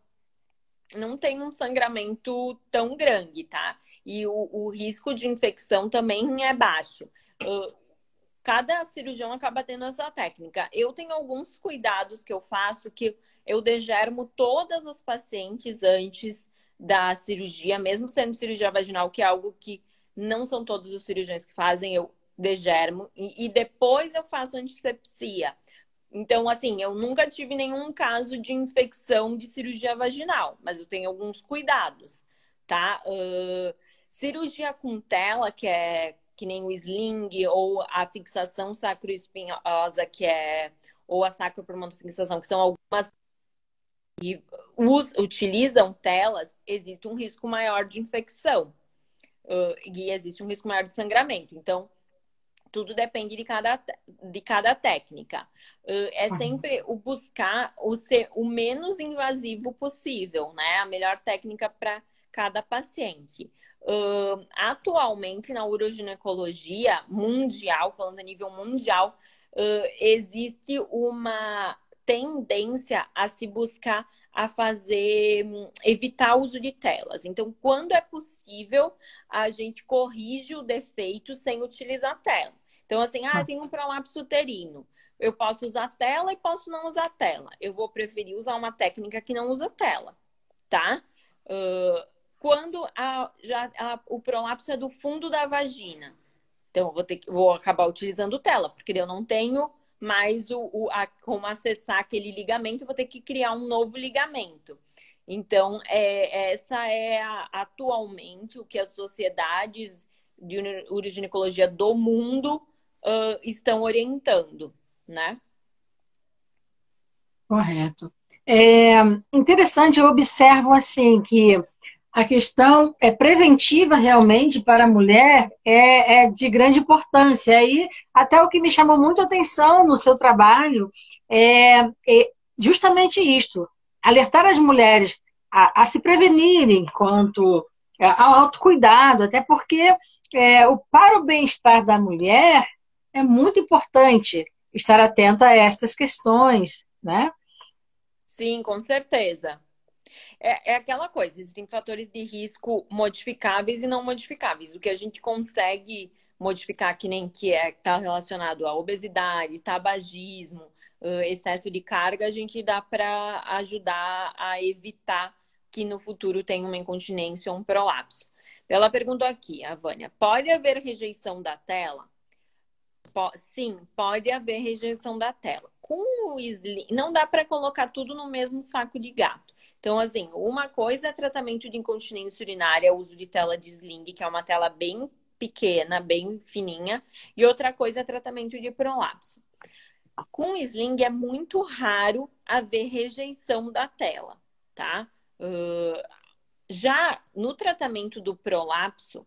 não tem um sangramento tão grande, tá? E o risco de infecção também é baixo. Cada cirurgião acaba tendo essa técnica. Eu tenho alguns cuidados que eu faço, que eu degermo todas as pacientes antes da cirurgia, mesmo sendo cirurgia vaginal, que é algo que não são todos os cirurgiões que fazem, eu degermo. E depois eu faço antisepsia. Então, assim, eu nunca tive nenhum caso de infecção de cirurgia vaginal, mas eu tenho alguns cuidados, tá? Cirurgia com tela, que é que nem o sling, ou a fixação sacroespinhosa, ou a sacropromontofixação, que são algumas que utilizam telas, existe um risco maior de infecção, e existe um risco maior de sangramento. Então, tudo depende de cada técnica. É sempre o buscar o ser o menos invasivo possível, né? A melhor técnica para cada paciente. Atualmente, na uroginecologia mundial, falando a nível mundial, existe uma tendência a se buscar a evitar o uso de telas. Então, quando é possível, a gente corrige o defeito sem utilizar tela. Então, assim, tem um prolapso uterino. Eu posso usar tela e posso não usar tela. Eu vou preferir usar uma técnica que não usa tela, tá? Quando o prolapso é do fundo da vagina, então vou acabar utilizando tela, porque eu não tenho mais como acessar aquele ligamento, vou ter que criar um novo ligamento. Então, essa é atualmente o que as sociedades de uroginecologia do mundo estão orientando, né? Correto. É interessante, eu observo assim que a questão é preventiva realmente para a mulher é de grande importância. Aí, até o que me chamou muito a atenção no seu trabalho é justamente isto, alertar as mulheres a se prevenirem quanto ao autocuidado, até porque para o bem-estar da mulher é muito importante estar atenta a estas questões, né? Sim, com certeza. É aquela coisa, existem fatores de risco modificáveis e não modificáveis. O que a gente consegue modificar, que nem que está relacionado à obesidade, tabagismo, excesso de carga, a gente dá para ajudar a evitar que no futuro tenha uma incontinência ou um prolapso. Ela perguntou aqui, a Vânia, pode haver rejeição da tela? Sim, pode haver rejeição da tela. Com o sling, não dá para colocar tudo no mesmo saco de gato. Então, assim, uma coisa é tratamento de incontinência urinária, uso de tela de sling, que é uma tela bem pequena, bem fininha, e outra coisa é tratamento de prolapso. Com sling é muito raro haver rejeição da tela, tá? Já no tratamento do prolapso,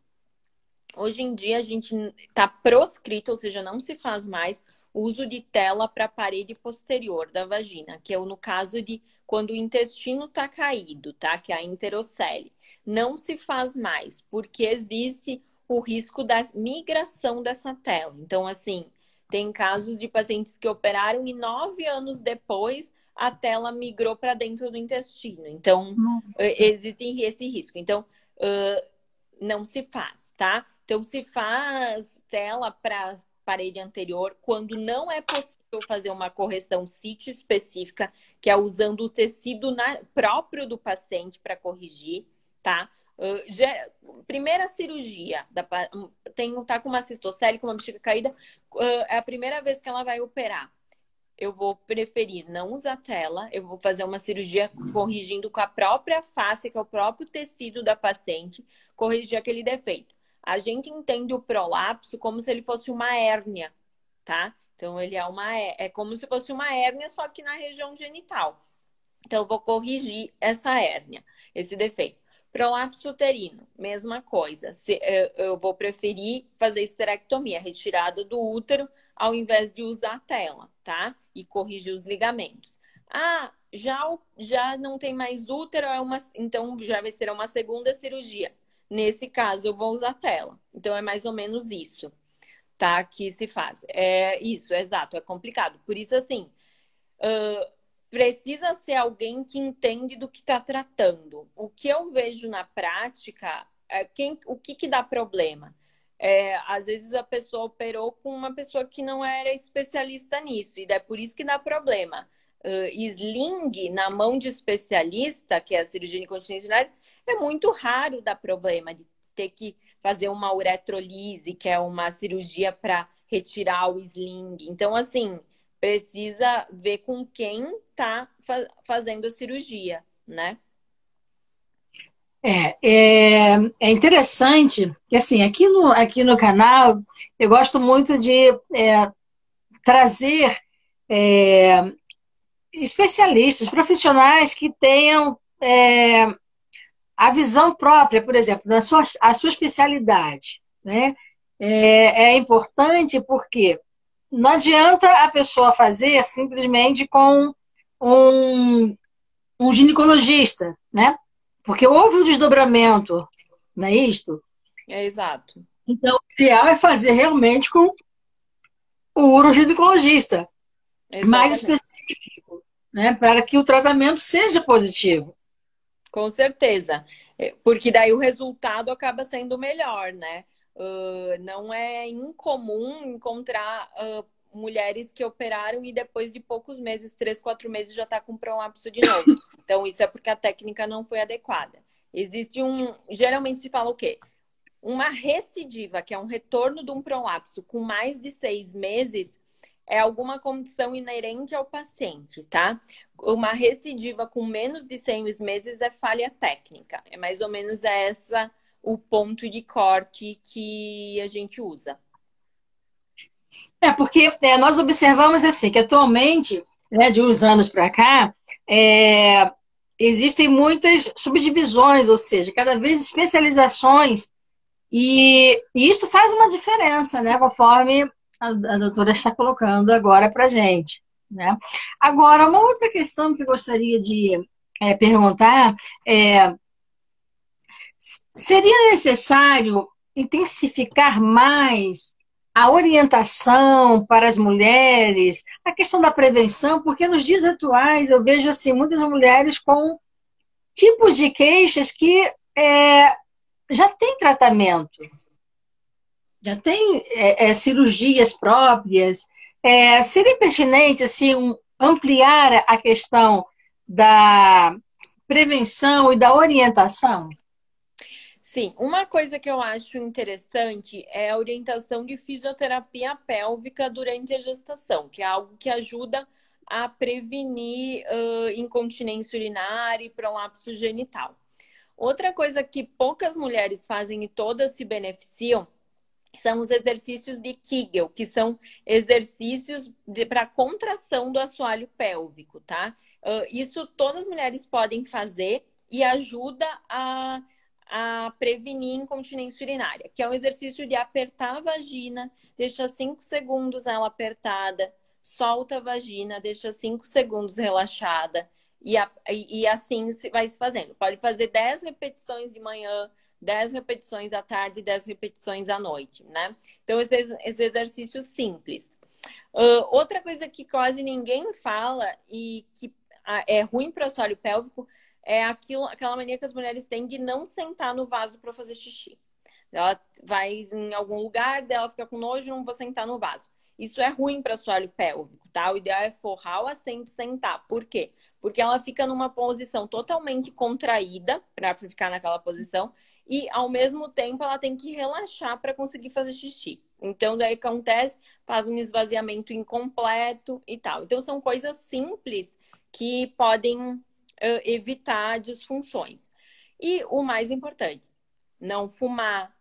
hoje em dia a gente está proscrito, ou seja, não se faz mais o uso de tela para a parede posterior da vagina, que é no caso de quando o intestino está caído, tá? Que é a enterocele. Não se faz mais, porque existe o risco da migração dessa tela. Então, assim, tem casos de pacientes que operaram e 9 anos depois a tela migrou para dentro do intestino. Então, Nossa. existe esse risco. Então, não se faz, tá? Então, se faz tela para parede anterior quando não é possível fazer uma correção sítio específica, que é usando o tecido próprio do paciente para corrigir, tá? Primeira cirurgia, tá com uma cistocele, com uma bexiga caída, é a primeira vez que ela vai operar. Eu vou preferir não usar tela, eu vou fazer uma cirurgia corrigindo com a própria face, que é o próprio tecido da paciente, corrigir aquele defeito. A gente entende o prolapso como se ele fosse uma hérnia, tá? Então, ele é como se fosse uma hérnia, só que na região genital. Então, eu vou corrigir essa hérnia, esse defeito. Prolapso uterino, mesma coisa. Eu vou preferir fazer esterectomia, retirada do útero, ao invés de usar a tela, tá? E corrigir os ligamentos. Ah, já não tem mais útero, então já vai ser uma segunda cirurgia. Nesse caso, eu vou usar tela. Então, é mais ou menos isso, tá? Que se faz. É isso, exato, é complicado. Por isso, assim, precisa ser alguém que entende do que está tratando. O que eu vejo na prática, o que dá problema? Às vezes a pessoa operou com uma pessoa que não era especialista nisso, e é por isso que dá problema. Sling na mão de especialista, que é a cirurgia incontinência urinária, é muito raro dar problema de ter que fazer uma uretrolise, que é uma cirurgia para retirar o sling. Então, assim, precisa ver com quem está fazendo a cirurgia, né? É interessante, que assim, aqui no canal, eu gosto muito de trazer especialistas, profissionais que tenham a visão própria, por exemplo, a sua especialidade, né? É importante porque não adianta a pessoa fazer simplesmente com um ginecologista, né? Porque houve um desdobramento, não é isto? É exato. Então, o ideal é fazer realmente com o uroginecologista, mais Exatamente. específico, né? Para que o tratamento seja positivo. Com certeza. Porque daí o resultado acaba sendo melhor, né? Não é incomum encontrar mulheres que operaram e depois de poucos meses, 3, 4 meses, já está com prolapso de novo. Então, isso é porque a técnica não foi adequada. Geralmente se fala o quê? Uma recidiva, que é um retorno de um prolapso com mais de 6 meses, é alguma condição inerente ao paciente, tá? Uma recidiva com menos de 6 meses é falha técnica. É mais ou menos o ponto de corte que a gente usa. Porque nós observamos assim, que atualmente, né, de uns anos para cá, existem muitas subdivisões, ou seja, cada vez especializações, e isso faz uma diferença, né, conforme a doutora está colocando agora para a gente, né? Agora, uma outra questão que eu gostaria de perguntar seria necessário intensificar mais a orientação para as mulheres, a questão da prevenção, porque nos dias atuais eu vejo assim muitas mulheres com tipos de queixas que já têm tratamento, já tem cirurgias próprias. Seria pertinente assim, ampliar a questão da prevenção e da orientação? Sim, uma coisa que eu acho interessante é a orientação de fisioterapia pélvica durante a gestação, que é algo que ajuda a prevenir incontinência urinária e prolapso genital. Outra coisa que poucas mulheres fazem e todas se beneficiam são os exercícios de Kegel, que são exercícios para contração do assoalho pélvico, tá? Isso todas as mulheres podem fazer e ajuda a prevenir incontinência urinária, que é um exercício de apertar a vagina, deixa 5 segundos ela apertada, solta a vagina, deixa 5 segundos relaxada, e assim vai se fazendo. Pode fazer 10 repetições de manhã, 10 repetições à tarde, 10 repetições à noite, né? Então, esse exercício simples. Outra coisa que quase ninguém fala e que é ruim para o assoalho pélvico é aquela mania que as mulheres têm de não sentar no vaso para fazer xixi. Ela vai em algum lugar, dela fica com nojo, não vou sentar no vaso. Isso é ruim para o assoalho pélvico, tá? O ideal é forrar o assento e sentar. Por quê? Porque ela fica numa posição totalmente contraída para ficar naquela posição e, ao mesmo tempo, ela tem que relaxar para conseguir fazer xixi. Então, daí acontece, faz um esvaziamento incompleto e tal. Então, são coisas simples que podem evitar disfunções. E o mais importante, não fumar,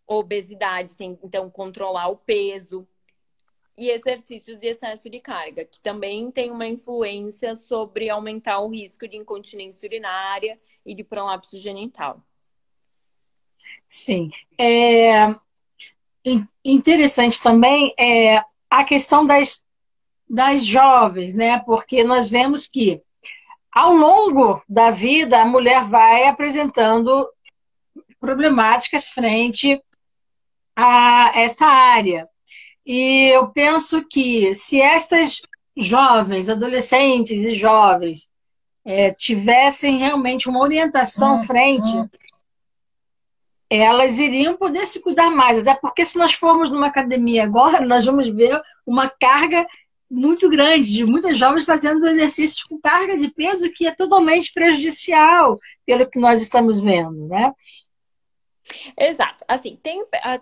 obesidade, então controlar o peso e exercícios de excesso de carga, que também tem uma influência sobre aumentar o risco de incontinência urinária e de prolapso genital. Sim. Interessante também a questão das jovens, né? Porque nós vemos que ao longo da vida a mulher vai apresentando problemáticas frente a esta área. E eu penso que se estas jovens, adolescentes e jovens tivessem realmente uma orientação frente, elas iriam poder se cuidar mais. Até porque se nós formos numa academia agora, nós vamos ver uma carga muito grande de muitas jovens fazendo exercícios com carga de peso que é totalmente prejudicial pelo que nós estamos vendo, né? Exato. Assim,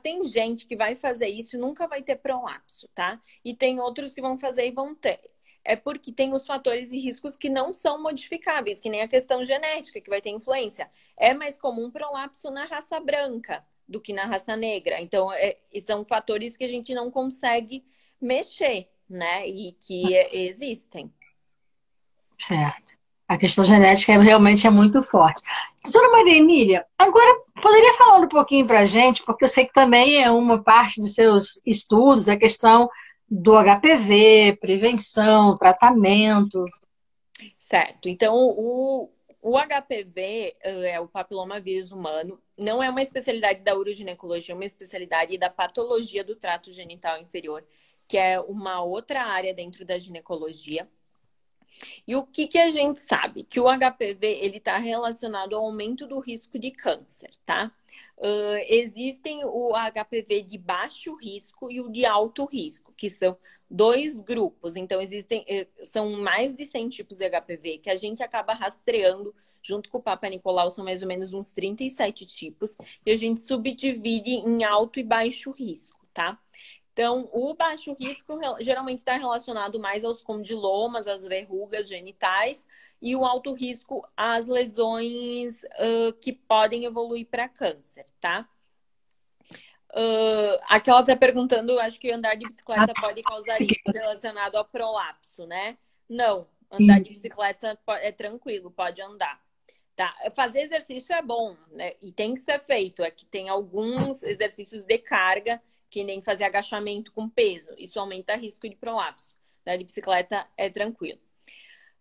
tem gente que vai fazer isso e nunca vai ter prolapso, tá? E tem outros que vão fazer e vão ter. É porque tem os fatores e riscos que não são modificáveis, que nem a questão genética, que vai ter influência. É mais comum prolapso na raça branca do que na raça negra. Então, são fatores que a gente não consegue mexer, né? E que existem. Certo. A questão genética realmente é muito forte. Doutora Maria Emília, agora poderia falar um pouquinho para a gente, porque eu sei que também é uma parte de seus estudos, a questão do HPV, prevenção, tratamento. Certo. Então, o HPV, o papiloma vírus humano, não é uma especialidade da uroginecologia, é uma especialidade da patologia do trato genital inferior, que é uma outra área dentro da ginecologia. E o que a gente sabe? Que o HPV ele está relacionado ao aumento do risco de câncer, tá? Existem o HPV de baixo risco e o de alto risco, que são dois grupos. Então, são mais de 100 tipos de HPV que a gente acaba rastreando junto com o Papa Nicolau, são mais ou menos uns 37 tipos, e a gente subdivide em alto e baixo risco, tá? Então, o baixo risco geralmente está relacionado mais aos condilomas, às verrugas genitais, e o alto risco às lesões que podem evoluir para câncer, tá? Aqui ela está perguntando, acho que andar de bicicleta pode causar risco relacionado ao prolapso, né? Não, andar de bicicleta é tranquilo, pode andar. Tá? Fazer exercício é bom, né? E tem que ser feito. Aqui tem alguns exercícios de carga, que nem fazer agachamento com peso. Isso aumenta o risco de prolapso. Andar de bicicleta é tranquilo.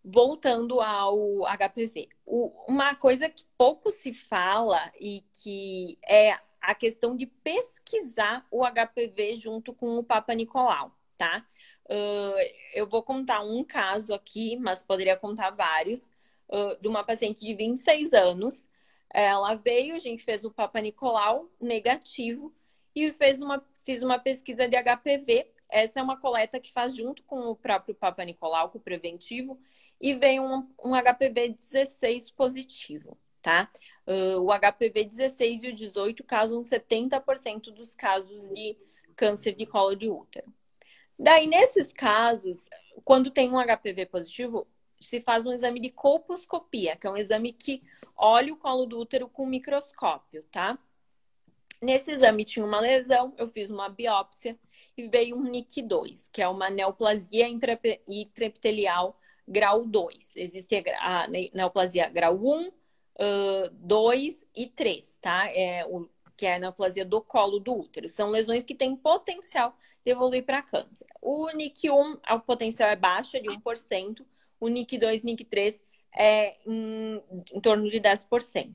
Voltando ao HPV. Uma coisa que pouco se fala e que é a questão de pesquisar o HPV junto com o Papa Nicolau, tá? Eu vou contar um caso aqui, mas poderia contar vários, de uma paciente de 26 anos. Ela veio, a gente fez o Papa Nicolau negativo e fiz uma pesquisa de HPV. Essa é uma coleta que faz junto com o próprio Papa Nicolau, com o preventivo, e veio um HPV 16 positivo, tá? O HPV 16 e o 18 causam 70% dos casos de câncer de colo de útero. Daí, nesses casos, quando tem um HPV positivo, se faz um exame de colposcopia, que é um exame que olha o colo do útero com microscópio, tá? Nesse exame tinha uma lesão, eu fiz uma biópsia e veio um NIC2, que é uma neoplasia intraepitelial grau 2. Existe a neoplasia grau 1, 2 e 3, tá? Que é a neoplasia do colo do útero. São lesões que têm potencial de evoluir para câncer. O NIC1, o potencial é baixo, é de 1%. O NIC2 e NIC3 é em torno de 10%.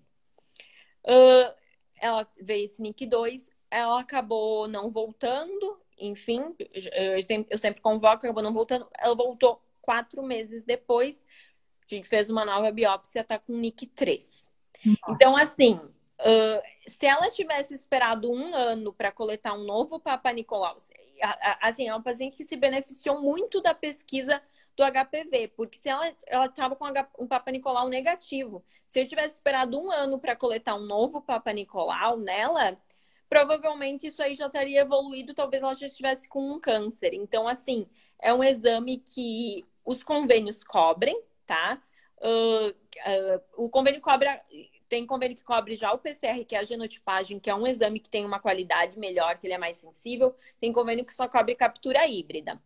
Ela veio esse NIC2, ela acabou não voltando, enfim, eu sempre convoco, acabou não voltando. Ela voltou 4 meses depois, a gente fez uma nova biópsia, tá com NIC3. Então, assim, Se ela tivesse esperado um ano para coletar um novo Papa Nicolau, assim, é uma paciente que se beneficiou muito da pesquisa do HPV, porque se ela estava com um Papa Nicolau negativo, se eu tivesse esperado um ano para coletar um novo Papa Nicolau nela, provavelmente isso aí já estaria evoluído, talvez ela já estivesse com um câncer. Então, assim, é um exame que os convênios cobrem, tá? O convênio cobra, tem convênio que cobre já o PCR, que é a genotipagem, que é um exame que tem uma qualidade melhor, que ele é mais sensível. Tem convênio que só cobre captura híbrida.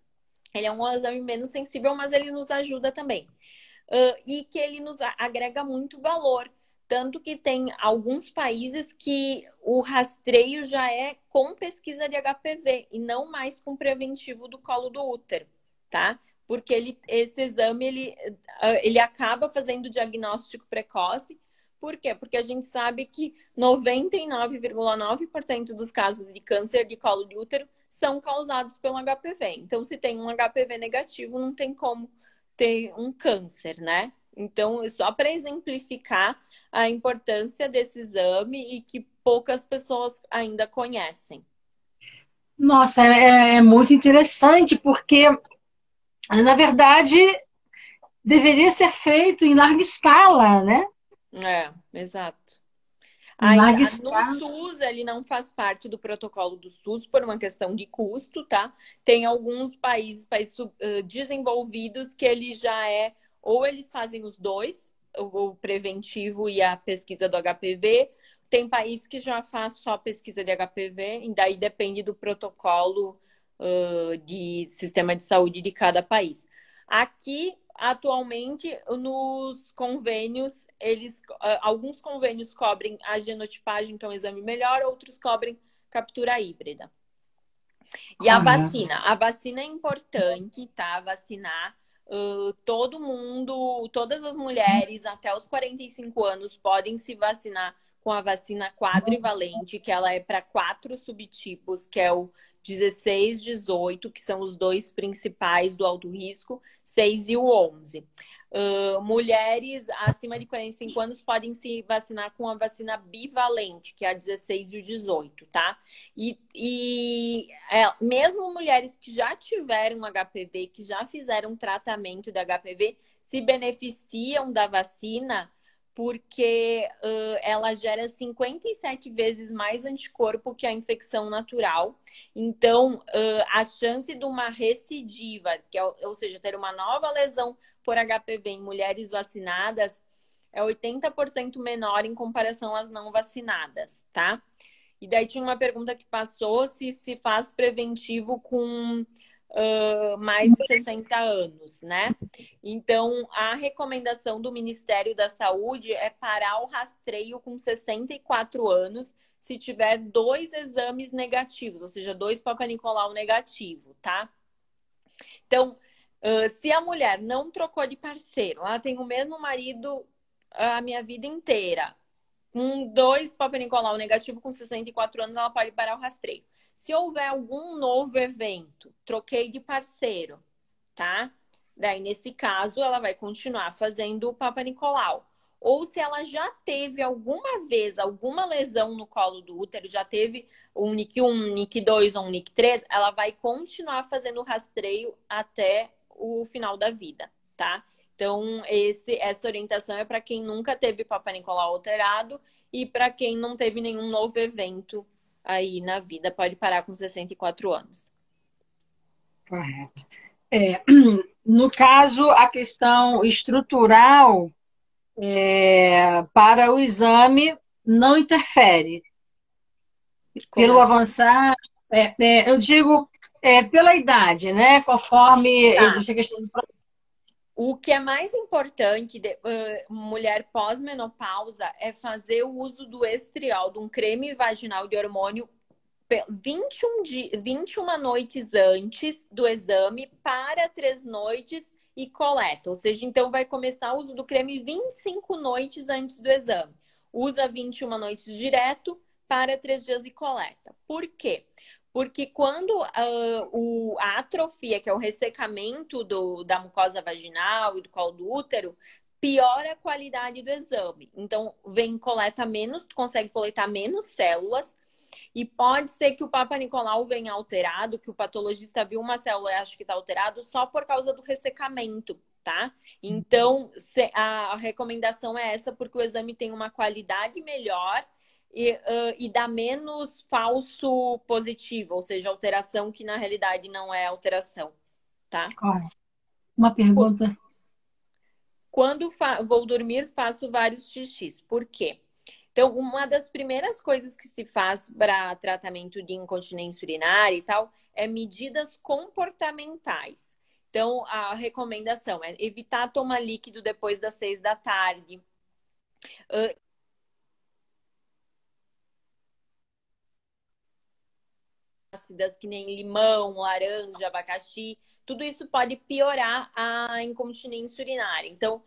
Ele é um exame menos sensível, mas ele nos ajuda também. E que ele nos agrega muito valor. Tanto que tem alguns países que o rastreio já é com pesquisa de HPV e não mais com preventivo do colo do útero, tá? Porque esse exame ele acaba fazendo diagnóstico precoce. Por quê? Porque a gente sabe que 99,9% dos casos de câncer de colo de útero são causados pelo HPV. Então, se tem um HPV negativo, não tem como ter um câncer, né? Então, só para exemplificar a importância desse exame e que poucas pessoas ainda conhecem. Nossa, é muito interessante, porque, na verdade, deveria ser feito em larga escala, né? É, exato. Em larga No escala. SUS, ele não faz parte do protocolo do SUS por uma questão de custo, tá? Tem alguns países desenvolvidos que ele já é, ou eles fazem os dois, o preventivo e a pesquisa do HPV. Tem país que já faz só pesquisa de HPV, e daí depende do protocolo, de sistema de saúde de cada país. Aqui, atualmente, nos convênios, alguns convênios cobrem a genotipagem, que é um exame melhor, outros cobrem captura híbrida. E a vacina é importante, tá? Vacinar. Todo mundo, todas as mulheres até os 45 anos podem se vacinar com a vacina quadrivalente, que ela é para 4 subtipos, que é o 16, 18, que são os dois principais do alto risco, 6 e o 11. Mulheres acima de 45 anos podem se vacinar com a vacina bivalente, que é a 16 e o 18, tá? Mesmo mulheres que já tiveram HPV, que já fizeram tratamento de HPV, se beneficiam da vacina porque ela gera 57 vezes mais anticorpo que a infecção natural. Então, a chance de uma recidiva, ou seja, ter uma nova lesão por HPV em mulheres vacinadas, é 80% menor em comparação às não vacinadas, tá? E daí tinha uma pergunta que passou se faz preventivo com mais de 60 anos, né? Então, a recomendação do Ministério da Saúde é parar o rastreio com 64 anos se tiver 2 exames negativos, ou seja, 2 Papa Nicolau negativo, tá? Então, se a mulher não trocou de parceiro, ela tem o mesmo marido a minha vida inteira, 2 Papa Nicolau negativo com 64 anos, ela pode parar o rastreio. Se houver algum novo evento, troquei de parceiro, tá? Daí, nesse caso, ela vai continuar fazendo o Papa Nicolau. Ou se ela já teve alguma vez alguma lesão no colo do útero, já teve um NIC 1, um NIC 2 ou um NIC 3, ela vai continuar fazendo o rastreio até o final da vida, tá? Então, essa orientação é para quem nunca teve Papa Nicolau alterado e para quem não teve nenhum novo evento aí na vida, pode parar com 64 anos. Correto. No caso, a questão estrutural para o exame não interfere. Pelo avançar, eu digo pela idade, né? Conforme existe a questão do. O que é mais importante, mulher pós-menopausa, é fazer o uso do estriol, de um creme vaginal de hormônio 21 noites antes do exame, para 3 noites e coleta. Ou seja, então vai começar o uso do creme 25 noites antes do exame. Usa 21 noites direto, para 3 dias e coleta. Por quê? Porque quando a atrofia, que é o ressecamento da mucosa vaginal e do colo do útero, piora a qualidade do exame. Então, coleta menos, consegue coletar menos células, e pode ser que o Papa Nicolau venha alterado, que o patologista viu uma célula e acha que está alterado só por causa do ressecamento, tá? Então, a recomendação é essa, porque o exame tem uma qualidade melhor e dá menos falso positivo, ou seja, alteração que na realidade não é alteração, tá? Correto. Uma pergunta. Quando vou dormir, faço vários xixis. Por quê? Então, uma das primeiras coisas que se faz para tratamento de incontinência urinária e tal é medidas comportamentais. Então, a recomendação é evitar tomar líquido depois das 6 da tarde. Ácidas que nem limão, laranja, abacaxi, tudo isso pode piorar a incontinência urinária. Então,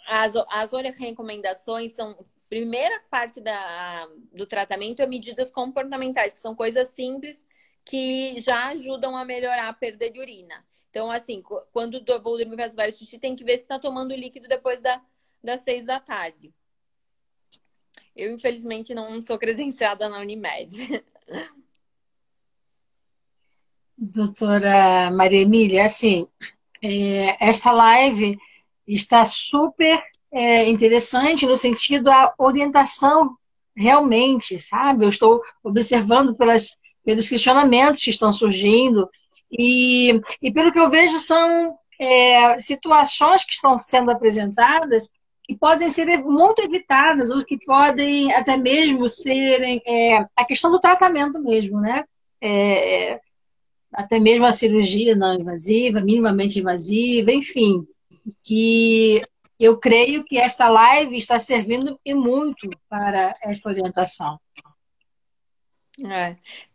as recomendações são... Primeira parte do tratamento é medidas comportamentais, que são coisas simples que já ajudam a melhorar a perda de urina. Então, assim, quando vou dormir faz vários xixi, tem que ver se está tomando líquido depois das 6 da tarde. Eu, infelizmente, não sou credenciada na Unimed. Doutora Maria Emília, assim, esta live está super interessante no sentido da orientação realmente, sabe? Eu estou observando pelos questionamentos que estão surgindo e pelo que eu vejo são situações que estão sendo apresentadas que podem ser muito evitadas ou que podem até mesmo serem a questão do tratamento mesmo, né? Até mesmo a cirurgia não invasiva, minimamente invasiva, enfim, que eu creio que esta live está servindo e muito para esta orientação.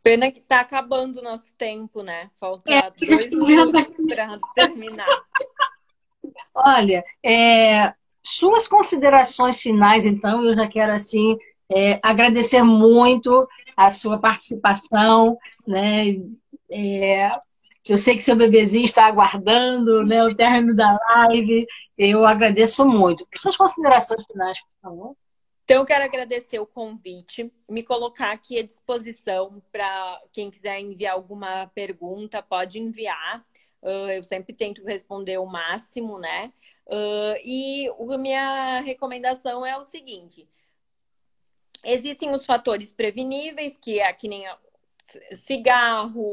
Pena que está acabando o nosso tempo, né? Falta 2 minutos para terminar. Olha, suas considerações finais, então, eu já quero, assim, agradecer muito a sua participação, né? Eu sei que seu bebezinho está aguardando, né, o término da live. Eu agradeço muito. Suas considerações finais, por favor. Então, eu quero agradecer o convite, me colocar aqui à disposição para quem quiser enviar alguma pergunta, pode enviar. Eu sempre tento responder o máximo, né? E a minha recomendação é o seguinte: existem os fatores preveníveis, que é que nem cigarro,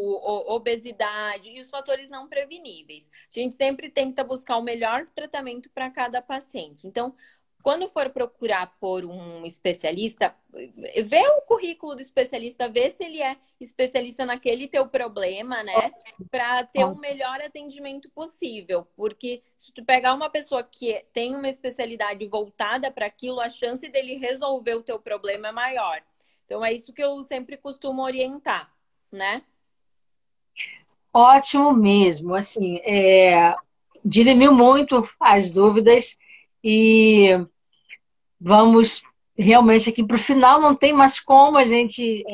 obesidade, e os fatores não preveníveis. A gente sempre tenta buscar o melhor tratamento para cada paciente. Então, quando for procurar por um especialista, vê o currículo do especialista, vê se ele é especialista naquele teu problema, né? Para ter o melhor atendimento possível. Porque se tu pegar uma pessoa que tem uma especialidade voltada para aquilo, a chance dele resolver o teu problema é maior. Então, é isso que eu sempre costumo orientar, né? Ótimo mesmo. Assim, dirimiu muito as dúvidas e vamos realmente aqui para o final. Não tem mais como a gente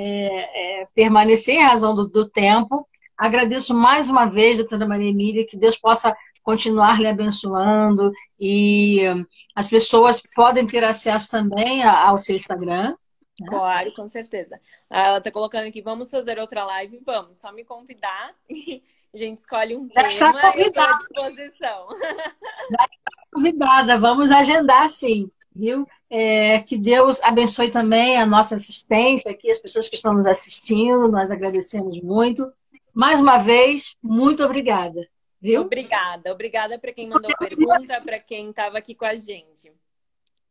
permanecer em razão do tempo. Agradeço mais uma vez, doutora Maria Emília, que Deus possa continuar lhe abençoando e as pessoas podem ter acesso também ao seu Instagram. Claro, com certeza. Ela está colocando aqui, vamos fazer outra live? Vamos, só me convidar e a gente escolhe um tema. Já está convidada. Eu estou à disposição. Já está convidada, vamos agendar sim, viu? Que Deus abençoe também a nossa assistência aqui, as pessoas que estão nos assistindo, nós agradecemos muito. Mais uma vez, muito obrigada, viu? Obrigada para quem mandou pergunta, para quem estava aqui com a gente.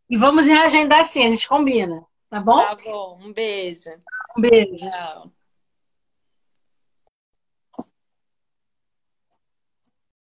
E vamos reagendar sim, a gente combina. Tá bom? Tá bom, um beijo. Um beijo. Tchau.